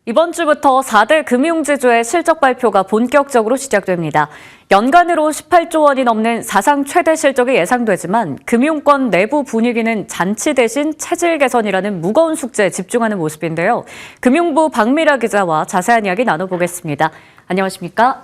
이번 주부터 4대 금융지주의 실적 발표가 본격적으로 시작됩니다. 연간으로 18조 원이 넘는 사상 최대 실적이 예상되지만 금융권 내부 분위기는 잔치 대신 체질 개선이라는 무거운 숙제에 집중하는 모습인데요. 금융부 박미라 기자와 자세한 이야기 나눠보겠습니다. 안녕하십니까?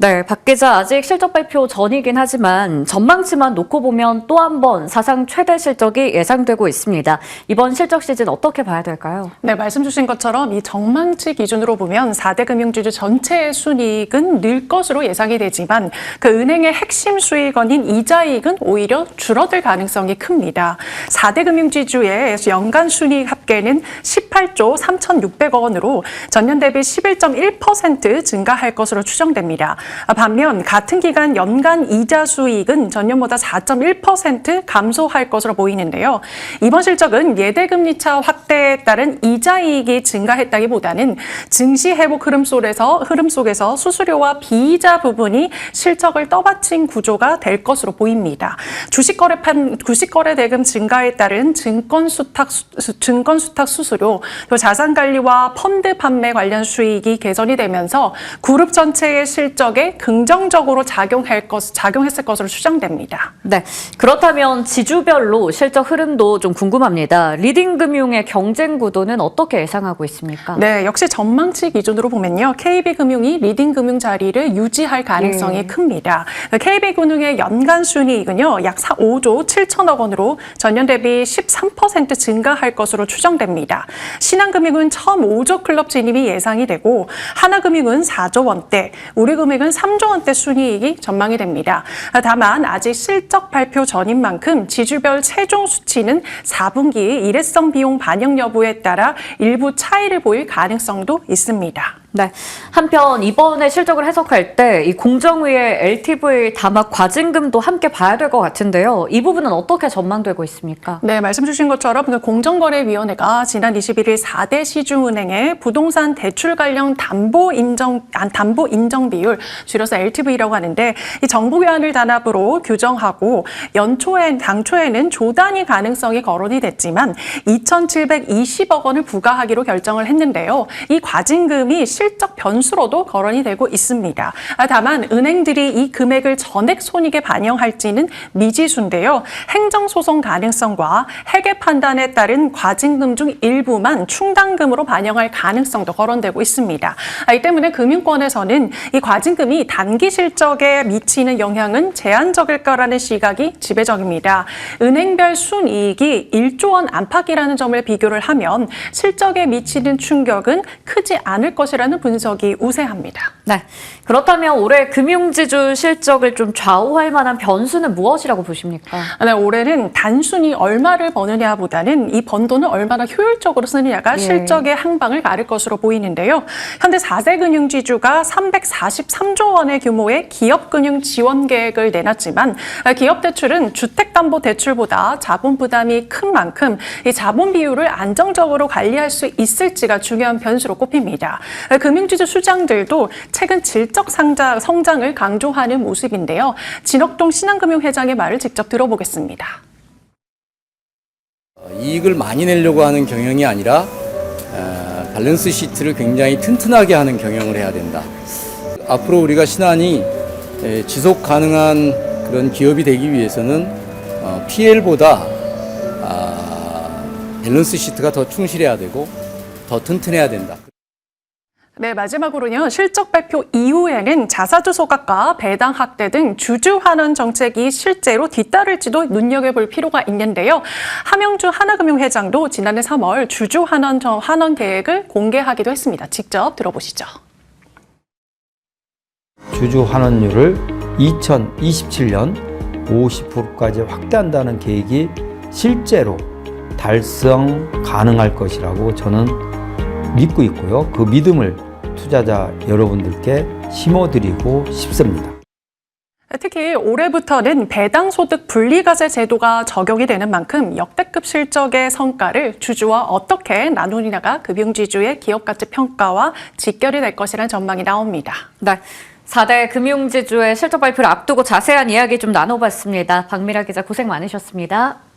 네, 박 기자, 아직 실적 발표 전이긴 하지만 전망치만 놓고 보면 또 한 번 사상 최대 실적이 예상되고 있습니다. 이번 실적 시즌 어떻게 봐야 될까요? 네, 말씀 주신 것처럼 이 전망치 기준으로 보면 4대 금융지주 전체의 순이익은 늘 것으로 예상이 되지만 그 은행의 핵심 수익원인 이자이익은 오히려 줄어들 가능성이 큽니다. 4대 금융지주의 연간 순이익 합계는 18조 3,600억 원으로 전년 대비 11.1% 증가할 것으로 추정됩니다. 반면 같은 기간 연간 이자 수익은 전년보다 4.1% 감소할 것으로 보이는데요. 이번 실적은 예대금리차 확대에 따른 이자이익이 증가했다기보다는 증시 회복 흐름 속에서 수수료와 비이자 부분이 실적을 떠받친 구조가 될 것으로 보입니다. 주식거래 대금 증가에 따른 증권 수탁 수수료, 또 자산관리와 펀드 판매 관련 수익이 개선이 되면서 그룹 전체의 실적에 긍정적으로 작용했을 것으로 추정됩니다. 네, 그렇다면 지주별로 실적 흐름도 좀 궁금합니다. 리딩금융의 경쟁 구도는 어떻게 예상하고 있습니까? 네, 역시 전망치 기준으로 보면요. KB금융이 리딩금융 자리를 유지할 가능성이 큽니다. KB금융의 연간 순이익은요. 약 5조 7천억 원으로 전년 대비 13% 증가할 것으로 추정됩니다. 신한금융은 처음 5조 클럽 진입이 예상이 되고 하나금융은 4조 원대, 우리금융은 3조 원대 순이익이 전망이 됩니다. 다만 아직 실적 발표 전인 만큼 지주별 최종 수치는 4분기 일회성 비용 반영 여부에 따라 일부 차이를 보일 가능성도 있습니다. 네. 한편 이번에 실적을 해석할 때 이 공정위의 LTV 담합 과징금도 함께 봐야 될 것 같은데요. 이 부분은 어떻게 전망되고 있습니까? 네, 말씀 주신 것처럼 공정거래위원회가 지난 21일 4대 시중은행의 부동산 대출 관련 담보 인정 비율, 줄여서 LTV라고 하는데 이 정부 외환을 단합으로 규정하고 당초에는 조단위 가능성이 거론이 됐지만 2,720억 원을 부과하기로 결정을 했는데요. 이 과징금이 실적 변수로도 거론이 되고 있습니다. 다만 은행들이 이 금액을 전액 손익에 반영할지는 미지수인데요. 행정소송 가능성과 회계 판단에 따른 과징금 중 일부만 충당금으로 반영할 가능성도 거론되고 있습니다. 이 때문에 금융권에서는 이 과징금이 단기 실적에 미치는 영향은 제한적일 거라는 시각이 지배적입니다. 은행별 순이익이 1조 원 안팎이라는 점을 비교를 하면 실적에 미치는 충격은 크지 않을 것이라는 분석이 우세합니다. 네. 그렇다면 올해 금융지주 실적을 좀 좌우할 만한 변수는 무엇이라고 보십니까? 네, 올해는 단순히 얼마를 버느냐보다는 이 번 돈을 얼마나 효율적으로 쓰느냐가 실적의 항방을 가를 것으로 보이는데요. 현재 4대 금융지주가 343조 원의 규모의 기업금융 지원 계획을 내놨지만 기업 대출은 주택담보대출보다 자본 부담이 큰 만큼 이 자본 비율을 안정적으로 관리할 수 있을지가 중요한 변수로 꼽힙니다. 금융지주 수장들도 최근 질적 성장을 강조하는 모습인데요. 진억동 신한금융회장의 말을 직접 들어보겠습니다. 이익을 많이 내려고 하는 경영이 아니라 밸런스 시트를 굉장히 튼튼하게 하는 경영을 해야 된다. 앞으로 우리가 신한이 지속 가능한 그런 기업이 되기 위해서는 PL보다 밸런스 시트가 더 충실해야 되고 더 튼튼해야 된다. 네, 마지막으로요. 실적 발표 이후에는 자사주 소각과 배당 확대 등 주주 환원 정책이 실제로 뒤따를지도 눈여겨볼 필요가 있는데요. 함영주 하나금융회장도 지난해 3월 주주 환원 계획을 공개하기도 했습니다. 직접 들어보시죠. 주주 환원율을 2027년 50%까지 확대한다는 계획이 실제로 달성 가능할 것이라고 저는 믿고 있고요. 그 믿음을 투자자 여러분들께 심어드리고 싶습니다. 특히 올해부터는 배당소득 분리과세 제도가 적용이 되는 만큼 역대급 실적의 성과를 주주와 어떻게 나누느냐가 금융지주의 기업가치 평가와 직결이 될 것이라는 전망이 나옵니다. 네. 4대 금융지주의 실적 발표를 앞두고 자세한 이야기 좀 나눠봤습니다. 박미라 기자 고생 많으셨습니다.